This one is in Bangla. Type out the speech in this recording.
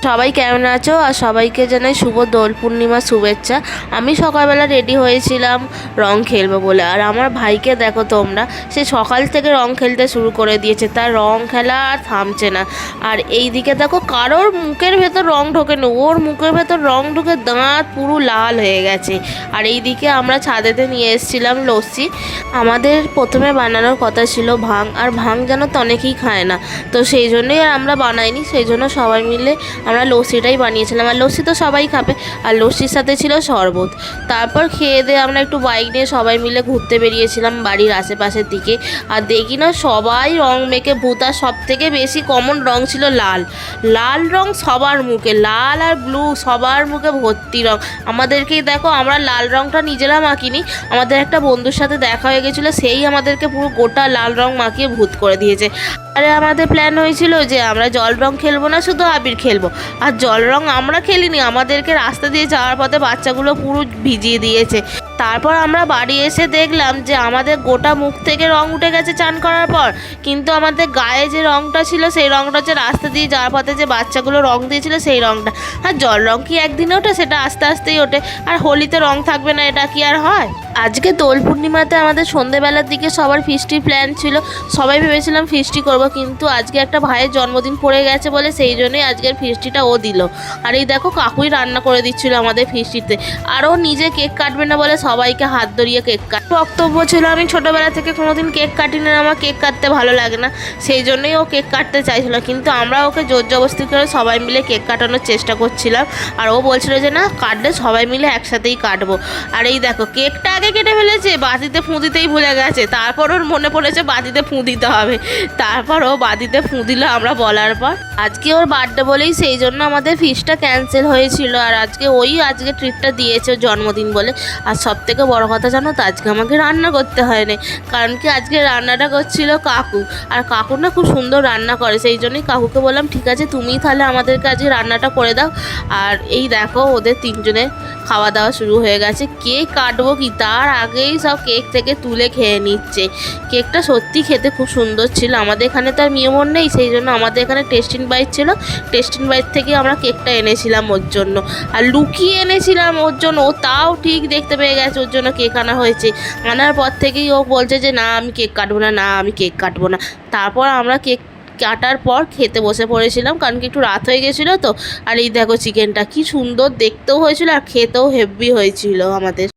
সবাই কেমন আছো? আর সবাইকে জানাই শুভ দোল পূর্ণিমা শুভেচ্ছা। আমি সকালবেলা রেডি হয়েছিলাম রং খেলবো বলে, আর আমার ভাইকে দেখো তোমরা, সে সকাল থেকে রং খেলতে শুরু করে দিয়েছে, তার রং খেলা আর থামছে না। আর এই দিকে দেখো কারোর মুখের ভেতর রং ঢোকে না, ওর মুখের ভেতর রং ঢুকে দাঁত পুরো লাল হয়ে গেছে। আর এই দিকে আমরা ছাদেতে নিয়ে এসেছিলাম লস্যি। আমাদের প্রথমে বানানোর কথা ছিল ভাং, আর ভাং যেন তো অনেকেই খায় না, তো সেই জন্যই আর আমরা বানাইনি। সেই জন্য সবাই মিলে আমরা লস্যিটাই বানিয়েছিলাম। আর লস্যি তো সবাই খাবে, আর লস্যির সাথে ছিল শরবত। তারপর খেয়ে দিয়ে আমরা একটু বাইক নিয়ে সবাই মিলে ঘুরতে বেরিয়েছিলাম বাড়ির আশেপাশের দিকে। আর দেখি না সবাই রং মেখে ভূত, আর সব থেকে বেশি কমন রং ছিল লাল। লাল রং সবার মুখে, লাল আর ব্লু সবার মুখে ভর্তি রং। আমাদেরকেই দেখো, আমরা লাল রংটা নিজেরা মাখিনি, আমাদের একটা বন্ধুর সাথে দেখা হয়ে গেছিলো, সেই আমাদেরকে পুরো গোটা লাল রং মাখিয়ে ভূত করে দিয়েছে। আরে আমাদের প্ল্যান হয়েছিল যে আমরা জল রং খেলবো না, শুধু আবির খেলবো। আর জল রং আমরা খেলিনি, আমাদেরকে রাস্তা দিয়ে যাওয়ার পথে বাচ্চাগুলো পুরো ভিজিয়ে দিয়েছে। তারপর আমরা বাড়ি এসে দেখলাম যে আমাদের গোটা মুখ থেকে রং উঠে গেছে চান করার পর, কিন্তু আমাদের গায়ে যে রংটা ছিল সেই রংটা হচ্ছে রাস্তা দিয়ে যাওয়ার পথে যে বাচ্চাগুলো রং দিয়েছিল সেই রংটা। আর জল রং কি একদিনে ওঠে? সেটা আস্তে আস্তেই ওঠে। আর হোলিতে রং থাকবে না, এটা কি আর হয়? আজকে দোল পূর্ণিমাতে আমাদের সন্ধেবেলার দিকে সবার ফিস্টির প্ল্যান ছিল, সবাই ভেবেছিলাম ফিস্টি করব, কিন্তু আজকে একটা ভাইয়ের জন্মদিন পড়ে গেছে বলে সেই জন্যই আজকের ফিস্টিটা ও দিল। আর এই দেখো কাকুই রান্না করে দিচ্ছিল আমাদের ফিস্টিতে। আর ও নিজে কেক কাটবে না বলে সবাইকে হাত ধরিয়ে কেক বক্তব্য ছিল, আমি ছোটোবেলা থেকে কোনোদিন কেক কাটি না, আমার কেক কাটতে ভালো লাগে না, সেই জন্যই ও কেক কাটতে চাইছিল। কিন্তু আমরা ওকে জোর জবরদস্তি করে সবাই মিলে কেক কাটানোর চেষ্টা করছিলাম, আর ও বলছিল যে না, কাটলে সবাই মিলে একসাথেই কাটবো। আর এই দেখো কেকটা আগে কেটে ফেলেছে, বাতিতে ফুঁ দিতেই ভুলে গেছে। তারপর ওর মনে পড়েছে বাতিতে ফুঁ দিতে হবে, তারপর ও বাতিতে ফুঁ দিল আমরা বলার পর। আজকে ওর বার্থডে বলেই সেই জন্য আমাদের ফিস্টটা ক্যান্সেল হয়েছিল, আর আজকে আজকে ট্রিটটা দিয়েছে ওর জন্মদিন বলে। আর সব থেকে বড় কথা জানো তো, আজকে আমাকে রান্না করতে হয়নি, কারণ কি আজকে রান্নাটা করছিল কাকু। আর কাকু না খুব সুন্দর রান্না করে, সেই জন্যই কাকুকে বললাম ঠিক আছে তুমিই তাহলে আমাদেরকে আজকে রান্নাটা করে দাও। আর এই দেখো ওদের তিনজনের খাওয়া দাওয়া শুরু হয়ে গেছে। কেক কাটবো কি তার আগেই সব কেক থেকে তুলে খেয়ে নিচ্ছে। কেকটা সত্যি খেতে খুব সুন্দর ছিল। আমাদের এখানে তো আর নিয়মন নেই, সেই জন্য আমাদের এখানে টেস্টিং বাইট ছিল, টেস্টিং বাইট থেকে আমরা কেকটা এনেছিলাম ওর জন্য, আর লুকিয়ে এনেছিলাম ওর জন্য। ও তাও ঠিক দেখতে পেয়ে গেছে ওর জন্য কেক আনা হয়েছে। আনার পর থেকেই ও বলছে যে না আমি কেক কাটবো না, না আমি কেক কাটবো না। তারপর আমরা কেক কাটার পর খেতে বসে পড়েছিলাম, কারণ কি একটু রাত হয়ে গেছিলো তো। আর এই দেখো চিকেনটা কি সুন্দর দেখতেও হয়েছিল, আর খেতেও হেভি হয়েছিল আমাদের।